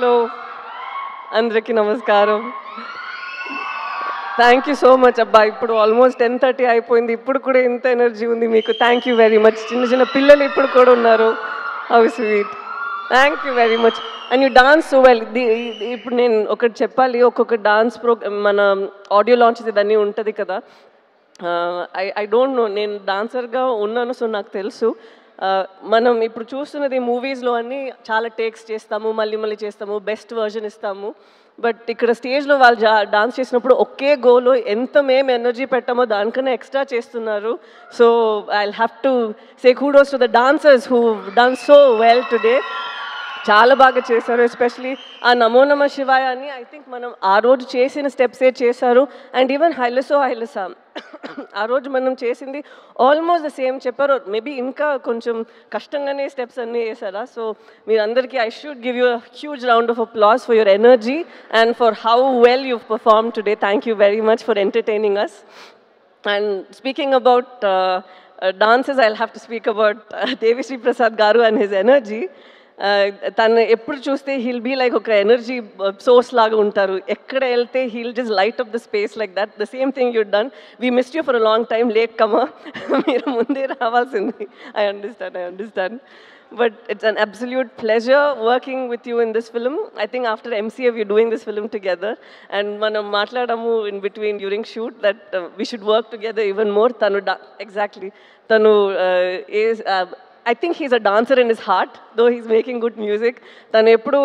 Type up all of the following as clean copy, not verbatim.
Hello అందరికీ నమస్కారం. Thank you so much అబ్బా. ఇప్పుడు ఆల్మోస్ట్ 10:30 అయిపోయింది, ఇప్పుడు కూడా ఇంత ఎనర్జీ ఉంది మీకు. Thank you very much. చిన్న చిన్న పిల్లలు ఇప్పుడు కూడా ఉన్నారు. How sweet. Thank you very much. And you dance so well. ఇప్పుడు నేను ఒకటి చెప్పాలి, ఒక్కొక్క డాన్స్ మన ఆడియో లాంచ్ ఇదన్నీ ఉంటుంది కదా. ఐ డోంట్ నో, నేను డాన్సర్గా ఉన్నాను, సో నాకు తెలుసు. మనం ఇప్పుడు చూస్తున్నది మూవీస్లో అన్నీ చాలా టేక్స్ చేస్తాము, మళ్ళీ మళ్ళీ చేస్తాము, బెస్ట్ వర్జన్ ఇస్తాము. బట్ ఇక్కడ స్టేజ్లో వాళ్ళు డాన్స్ చేసినప్పుడు ఒకే గోలో ఎంత మేము ఎనర్జీ పెట్టామో దానికన్నా ఎక్స్ట్రా చేస్తున్నారు. So I have to say kudos to the dancers who done so well today. చాలా బాగా చేశారు. ఎస్పెషలీ ఆ నమో నమ శివాయ అని ఐ థింక్ మనం ఆ రోజు చేసిన స్టెప్సే చేశారు. అండ్ ఈవెన్ హైలసో హైలసా ఆ రోజు మనం చేసింది ఆల్మోస్ట్ ద సేమ్ చెప్పారు. మేబీ ఇంకా కొంచెం కష్టంగానే స్టెప్స్ అన్నీ వేసారా. సో మీరందరికీ I should give you huge round of applause for your energy and for how well you perform today. Thank you very much for entertaining us. And speaking about dances, I'll have to speak about Devi Prasad Garu and his energy. తను ఎప్పుడు చూస్తే he'll be like ఒక energy source లాగా ఉంటారు. ఎక్కడ వెళ్తే he'll just light up the space like that. The same thing you done. We missed you for a long time. Late comer, మీరు ముందే రావాల్సింది. I understand. But it's an absolute pleasure working with you in this film. I think after MCA we're doing this film together, and manam matladamu in between during shoot that we should work together even more. Tanu exactly. Tanu is I think he's a dancer in his heart, though he's making good music. తను ఎప్పుడు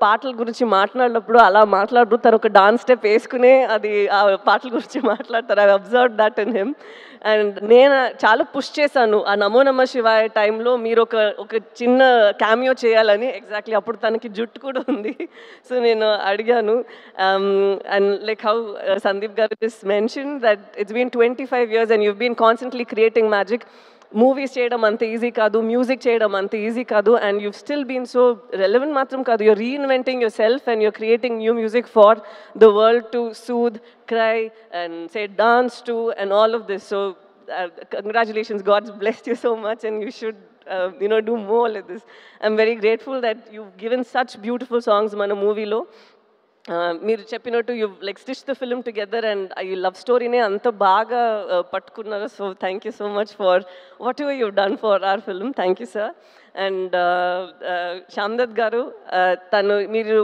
పాటల గురించి మాట్లాడినప్పుడు అలా మాట్లాడు, తను ఒక dance step వేసుకునే అది ఆ పాటల గురించి మాట్లాడతారు. I observe that in him. And నేను చాలా పుష్ చేశాను ఆ నమో నమ శివాయ టైంలో మీరు ఒక చిన్న క్యామియో చేయాలని. ఎగ్జాక్ట్లీ అప్పుడు తనకి జుట్టు కూడా ఉంది. సో నేను అడిగాను. And like how Sandeep garu just mention that it's been 25 years and you've been constantly creating magic. Movies చేయడం అంత ఈజీ కాదు, మ్యూజిక్ చేయడం అంత ఈజీ కాదు. And you've still been so relevant మాత్రం కాదు, you're reinventing yourself and you're creating new music for the world to soothe, cry and say dance to and all of this. So congratulations, God's blessed you so much and you should do more like this. I'm very grateful that you've given such beautiful songs మన మూవీలో. మీరు చెప్పినట్టు you like stitch the film together and ఈ love స్టోరీనే అంత బాగా పట్టుకున్నారు. So thank you so much for whatever you done for our film. Thank you sir. And Shyamdutt గారు, తను మీరు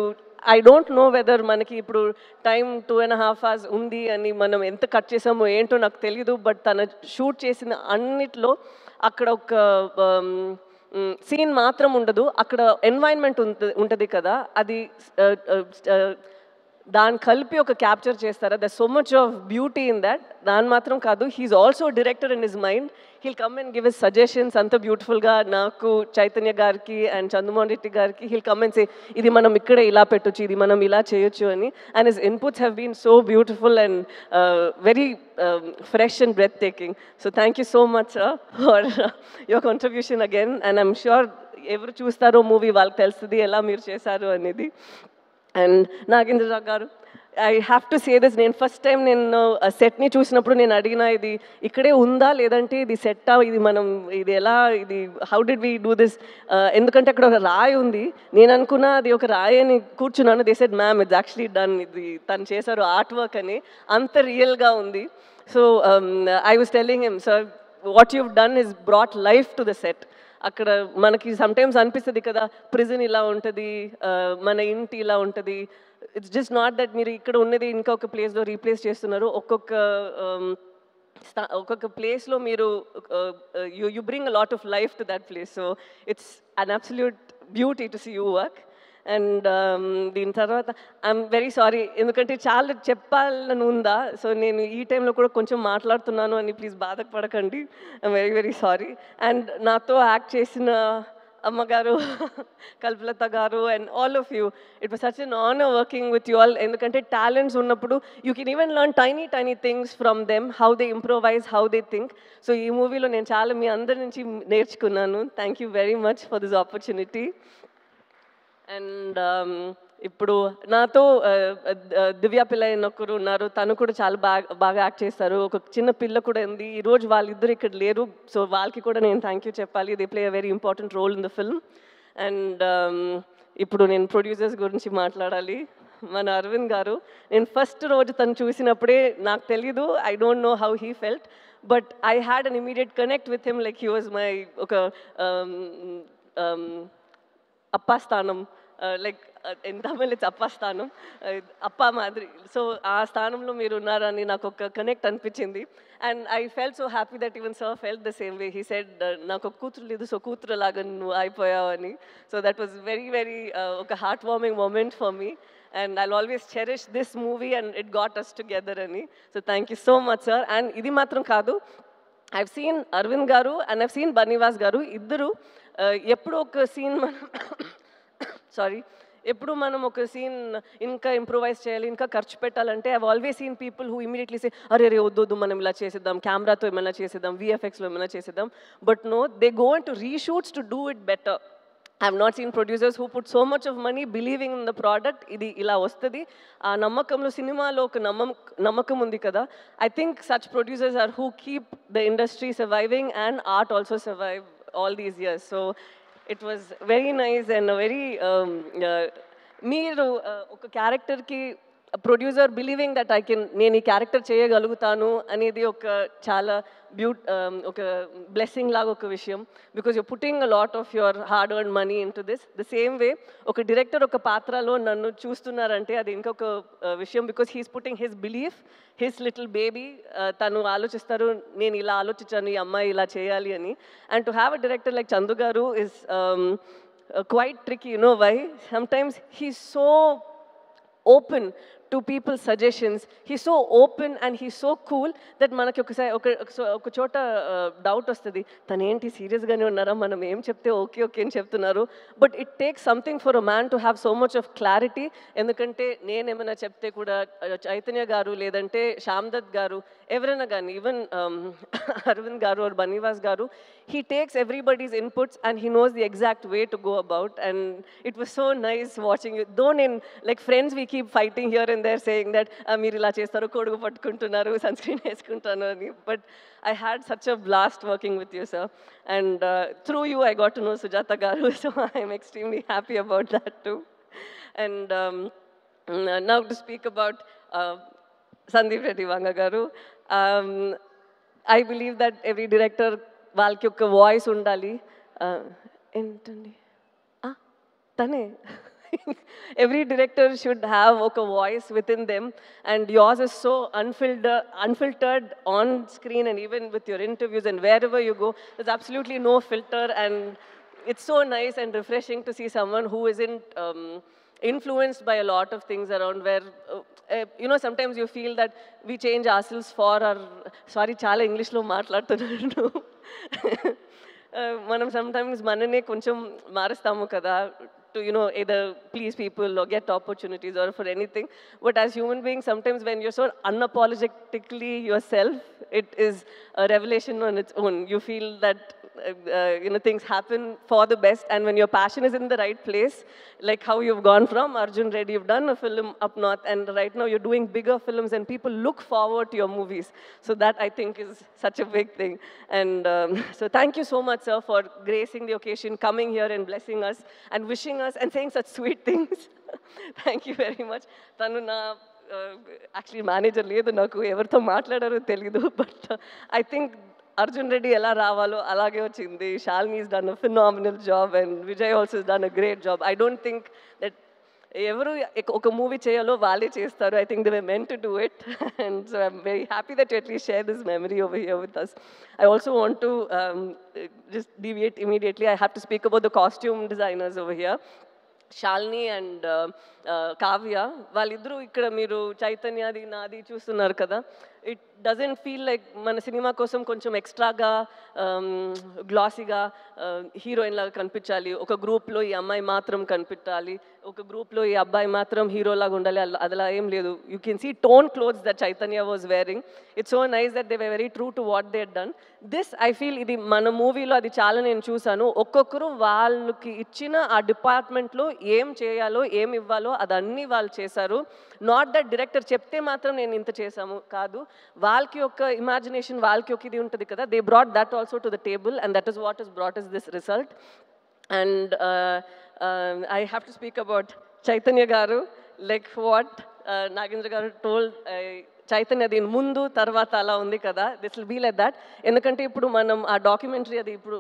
ఐ డోంట్ నో వెదర్ మనకి ఇప్పుడు టైం 2.5 hours ఉంది అని మనం ఎంత కట్ చేసామో ఏంటో నాకు తెలీదు. బట్ తను షూట్ చేసిన అన్నిట్లో అక్కడ ఒక సీన్ మాత్రం ఉండదు, అక్కడ ఎన్వైరన్మెంట్ ఉంటుంది కదా, అది దాన్ని కలిపి ఒక క్యాప్చర్ చేస్తారా. There so much of beauty in that. దాని మాత్రం కాదు, he is also director in his mind. He'll come and give his suggestions అంత బ్యూటిఫుల్గా. నాకు చైతన్య గారికి అండ్ చంద్రమోహన్ రెడ్డి గారికి హీల్ కమ్ అండ్ సే ఇది మనం ఇక్కడే ఇలా పెట్టొచ్చు, ఇది మనం ఇలా చేయొచ్చు అని. And his inputs have been so beautiful and very fresh and breathtaking. So thank you so much for your contribution again. And I'm sure ఎవరు చూస్తారో మూవీ వాళ్ళకి తెలుస్తుంది ఎలా మీరు చేశారు అనేది. అండ్ నాగేంద్రరావు గారు, I have to say this. నేను ఫస్ట్ టైం నేను సెట్ని చూసినప్పుడు నేను అడిగిన ఇది ఇక్కడే ఉందా లేదంటే ఇది సెట్టా, ఇది మనం ఇది ఎలా, ఇది how did we do this, ఎందుకంటే అక్కడ ఒక రాయి ఉంది. నేను అనుకున్నా అది ఒక రాయి అని కూర్చున్నాను. They said ma'am it's actually done, ఇది తను చేశారు ఆర్ట్ వర్క్ అని. అంత రియల్గా ఉంది. So I was telling him, sir what you've done is brought life to the set. అక్కడ మనకి సమ్టైమ్స్ అనిపిస్తుంది కదా, ప్రిజన్ ఇలా ఉంటుంది, మన ఇంటి ఇలా ఉంటుంది. ఇట్స్ జస్ట్ నాట్ దట్ మీరు ఇక్కడ ఉన్నది ఇంకొక ప్లేస్లో రీప్లేస్ చేస్తున్నారు. ఒక్కొక్క ప్లేస్లో మీరు you bring a lot of life to that place. So it's an absolute beauty to see you work. And దీని తర్వాత ఐఎమ్ వెరీ సారీ, ఎందుకంటే చాలా చెప్పాలని ఉందా. సో నేను ఈ టైంలో కూడా కొంచెం మాట్లాడుతున్నాను అని ప్లీజ్ బాధపడకండి. I'm very very sorry. And నాతో యాక్ట్ చేసిన అమ్మగారు, కల్పలత గారు and all of you, it was such N honour working with you all. ఎందుకంటే టాలెంట్స్ ఉన్నప్పుడు you can even learn tiny things from them, how they improvise, how they think. So ఈ మూవీలో నేను చాలా మీ అందరి నుంచి నేర్చుకున్నాను. Thank you very much for this opportunity. And ఇప్పుడు నాతో దివ్య పిల్ల ఒకరు ఉన్నారు, తను కూడా చాలా బాగా యాక్ట్ చేస్తారు. ఒక చిన్న పిల్ల కూడా ఉంది. ఈరోజు వాళ్ళిద్దరు ఇక్కడ లేరు, సో వాళ్ళకి కూడా నేను థ్యాంక్ యూ చెప్పాలి. They play a very important role in the film. And ఇప్పుడు నేను ప్రొడ్యూసర్స్ గురించి మాట్లాడాలి. మన అరవింద్ గారు, నేను ఫస్ట్ రోజు తను చూసినప్పుడే నాకు తెలీదు, I don't know how he felt, but I had an immediate connect with him, like he was my ఒక అప్పా స్థానం, లైక్ ఇన్ తమిళ్ ఇట్స్ అప్పా స్థానం, అప్పా మాదిరి. సో ఆ స్థానంలో మీరు ఉన్నారని నాకు ఒక కనెక్ట్ అనిపించింది. And I felt so happy that even sir felt the same way. He said నాకు ఒక కూతురు లేదు, సో కూతురు లాగా నువ్వు అయిపోయావని. So that was very very ఒక heart warming moment for me. And I'll always cherish this movie and it got us together ani. So thank you so much, sir. And idi matram kaadu, I've seen Arvind garu and I've seen Banivas garu iddaru eppudu oka scene manam sorry, ఎప్పుడు మనం ఒక scene ఇంకా improvise చేయాలి, ఇంకా ఖర్చు పెట్టాలంటే I always seen people who immediately say అరే రే వద్దు మనం ఇలా చేసేద్దాం, కెమెరాతో ఏమైనా చేసేద్దాం, విఎఫ్ఎక్స్లో ఏమైనా చేసేద్దాం. But no, they go into reshoots to do it better. I have not seen producers who put so much of money believing in the product. Idi ila vastadi aa nammakamlo cinema-lo oka nammakam undi kada. I think such producers are who keep the industry surviving and art also survive all these years. So it was very nice and a very meeru oka character ki producer believing that I can, నేను ఈ character చేయగలుగుతాను అనేది ఒక చాలా ఒక blessing లాగా ఒక విషయం. Because you putting a lot of your hard earn money in to this. The same వే ఒక డైరెక్టర్ ఒక పాత్రలో నన్ను చూస్తున్నారంటే అది ఇంకొక విషయం. Because he's putting his belief, his little baby, తను ఆలోచిస్తారు నేను ఇలా ఆలోచించాను, ఈ అమ్మాయి ఇలా చేయాలి అని. And to have a director like Chandu గారు is quite tricky, you know why? Sometimes he's so open to people's suggestions. He's so open and he's so cool that manaki oka chota doubt ostadi, tanu enti serious gaane unnara, manam em chepte okay okay ani cheptunnaru. But it takes something for a man to have so much of clarity. Endukante nenu emana chepte kuda Chaitanya garu ledante Shamdad garu ఎవరైనా కానీ, even Arvind గారు or Banivas గారు, he takes everybody's inputs and he knows the exact way to go about. And it was so nice watching you. Though in like friends we keep fighting here and there saying that మీరు ఇలా చేస్తారు, కొడుకు పట్టుకుంటున్నారు, sun screen వేసుకుంటాను అని. But I had such a blast working with you, sir. And through you I got to know Sujata garu, so I am extremely happy about that too. And now to speak about Sandeep Reddy Vanga garu. I believe that every director వాళ్ళకి ఒక voice ఉండాలి. ఏంటండి తనే every director should have a voice within them, and yours is so unfiltered on screen and even with your interviews and wherever you go, there's absolutely no filter, and it's so nice and refreshing to see someone who isn't influenced by a lot of things around, where you know, sometimes you feel that we change ourselves for our, sorry chala English lo maatladutunnaru, manam sometimes manane koncham marustamu kada to, you know, either please people or get opportunities or for anything. But as human beings, sometimes when you're so unapologetically yourself, it is a revelation on its own. You feel that you know, things happen for the best, and when your passion is in the right place, like how you've gone from Arjun Reddy, you've done a film up north, and right now you're doing bigger films and people look forward to your movies. So that I think is such a big thing. And so thank you so much, sir, for gracing the occasion, coming here and blessing us and wishing us and saying such sweet things. Thank you very much. Tanu na actually manager ledu, naku evartho maatladaro telidu, but I think Arjun Reddy ela ravalo alage ochindi. Shalini has done a phenomenal job and Vijay also has done a great job. I don't think that ఎవరు ఒక movie చేయాలో వాళ్ళే చేస్తారు. I think they were meant to do it. And so I'm very happy that you at least share this memory over here with us. I also want to just deviate immediately. I have to speak about the costume designers over here. Shalini and Kavya, వాళ్ళిద్దరూ ఇక్కడ మీరు చైతన్యది నాది చూస్తున్నారు కదా. It doesn't feel like మన cinema కోసం కొంచెం ఎక్స్ట్రాగా గ్లాసీగా హీరోయిన్ లాగా కనిపించాలి, ఒక గ్రూప్లో ఈ అమ్మాయి మాత్రం కనిపించాలి, ఒక గ్రూప్లో ఈ అబ్బాయి మాత్రం హీరోలాగా ఉండాలి, అలా ఏం లేదు. You can see tone clothes that Chaitanya was wearing. It's so nice that they were very true to what they had done. This I feel ఇది మన మూవీలో అది చాలా నేను చూసాను. ఒక్కొక్కరు వాళ్ళకి ఇచ్చిన ఆ డిపార్ట్మెంట్లో ఏం చేయాలో ఏం ఇవ్వాలో అదన్నీ వాళ్ళు చేశారు. నాట్ దట్ డైరెక్టర్ చెప్తే మాత్రం నేను ఇంత చేశాము కాదు, వాళ్ళకి ఒక ఇమాజినేషన్, వాళ్ళకి ఒక ఇది ఉంటుంది కదా. They brought that also to the table, and that is what is brought is this result. And I have to speak about Chaitanya Garu, like what Nagendra Garu told. Chaitanya దీని ముందు తర్వాత అలా ఉంది కదా, this will be like that. ఎందుకంటే ఇప్పుడు మనం ఆ డాక్యుమెంటరీ అది ఇప్పుడు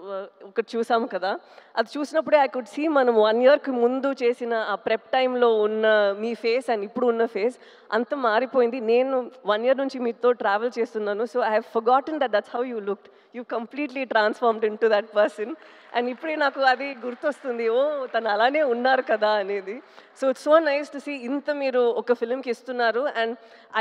ఒకటి చూసాము కదా, అది చూసినప్పుడే ఐ కుడ్ సీ మనం 1 yearకి ముందు చేసిన ఆ ప్రెప్ టైంలో ఉన్న మీ ఫేస్ అండ్ ఇప్పుడు ఉన్న ఫేస్ అంత మారిపోయింది. నేను 1 year నుంచి మీతో ట్రావెల్ చేస్తున్నాను, so I have forgotten that's how you looked. You completely transformed in to that person. And ఇప్పుడే నాకు అది గుర్తొస్తుంది, ఓ తను అలానే ఉన్నారు కదా అనేది. So it's so nice to see ఇంత మీరు ఒక ఫిలింకి ఇస్తున్నారు. And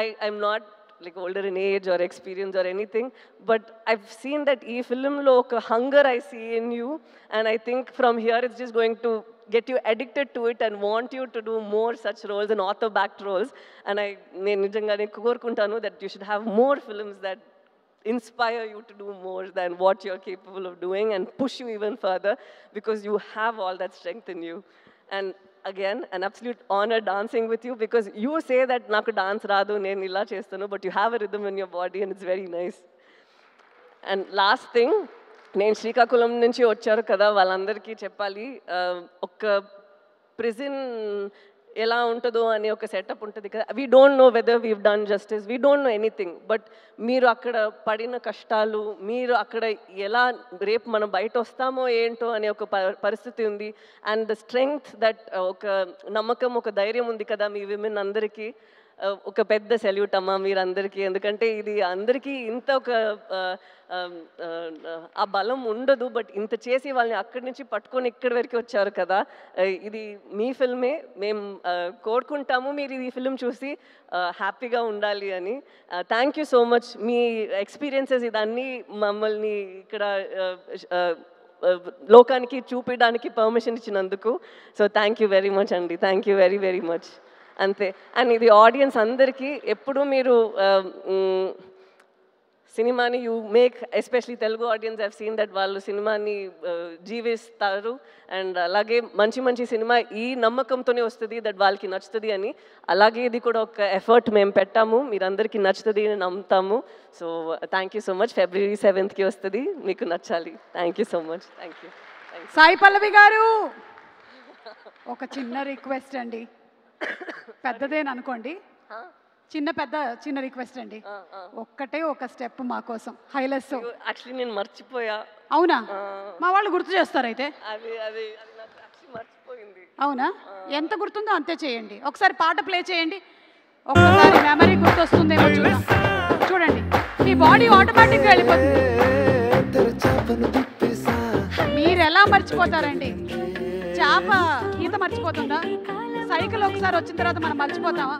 I'm not like older in age or experience or anything, but I've seen that ee film lo oka hunger I see in you, and I think from here it's just going to get you addicted to it and want you to do more such roles and author backed roles. And నేను నిజంగానే కోరుకుంటాను that you should have more films that inspire you to do more than what you're capable of doing and push you even further, because you have all that strength in you. And again, an absolute honor dancing with you, because you say that naku dance raadu nenu illa chestanu, but you have a rhythm in your body and it's very nice. And last thing, నేను శ్రీకాకుళం నుంచి వచ్చారు కదా, వాళ్ళందరికీ చెప్పాలి, ఒక prison ఎలా ఉంటుందో అనే ఒక సెటప్ ఉంటుంది కదా. We don't know whether weave done justice, we don't know anything, but మీరు అక్కడ పడిన కష్టాలు, మీరు అక్కడ ఎలా రేపు మనం బయట వస్తామో ఏంటో అనే ఒక పరిస్థితి ఉంది. అండ్ ద స్ట్రెంగ్త్ దట్, ఒక నమ్మకం, ఒక ధైర్యం ఉంది కదా మీ విమెన్ అందరికీ. ఒక పెద్ద సెల్యూట్ అమ్మా మీరందరికీ. ఎందుకంటే ఇది అందరికీ ఇంత ఒక ఆ బలం ఉండదు, బట్ ఇంత చేసి వాళ్ళని అక్కడి నుంచి పట్టుకొని ఇక్కడి వరకు వచ్చారు కదా. ఇది మీ ఫిల్మే, మేము కోరుకుంటాము మీరు ఈ ఫిల్మ్ చూసి హ్యాపీగా ఉండాలి అని. థ్యాంక్ యూ సో మచ్, మీ ఎక్స్పీరియన్సెస్ ఇదన్నీ మమ్మల్ని ఇక్కడ లోకానికి చూపించడానికి పర్మిషన్ ఇచ్చినందుకు. So thank you very much అండి, thank you very very much. అంతే. అండ్ ఇది ఆడియన్స్ అందరికీ, ఎప్పుడు మీరు సినిమాని you make, especially Telugu audience have seen that వాళ్ళు సినిమాని జీవిస్తారు. అండ్ అలాగే మంచి మంచి సినిమా ఈ నమ్మకంతోనే వస్తుంది దట్ వాళ్ళకి నచ్చుతుంది అని. అలాగే ఇది కూడా ఒక ఎఫర్ట్ మేము పెట్టాము, మీరందరికీ నచ్చుతుంది అని నమ్ముతాము. So thank you so much. February 7th వస్తుంది, మీకు నచ్చాలి. Thank you so much. Thank you. Sai Pallavi గారు, ఒక చిన్న రిక్వెస్ట్ అండి, పెద్దదేననుకోండి, చిన్న రిక్వెస్ట్ అండి, ఒక్కటే ఒక స్టెప్ మా కోసం హైలెస్. యాక్చువల్లీ నేను మర్చిపోయా. అవునా? మా వాళ్ళు గుర్తు చేస్తారు అయితే. అది అది మర్చిపోయింది. అవునా? ఎంత గుర్తుందో అంతే చేయండి. ఒకసారి పాట ప్లే చేయండి, ఒక్కసారి మెమరీ గుర్తొస్తుందేమో చూద్దాం. చూడండి, మీ బాడీ ఆటోమేటిక్గా వెళ్ళిపోతుంది. మీరు ఎలా మర్చిపోతారండి? చేప ఈత మర్చిపోతుందా? సైకిల్ ఒకసారి వచ్చిన తర్వాత మనం మర్చిపోతామా?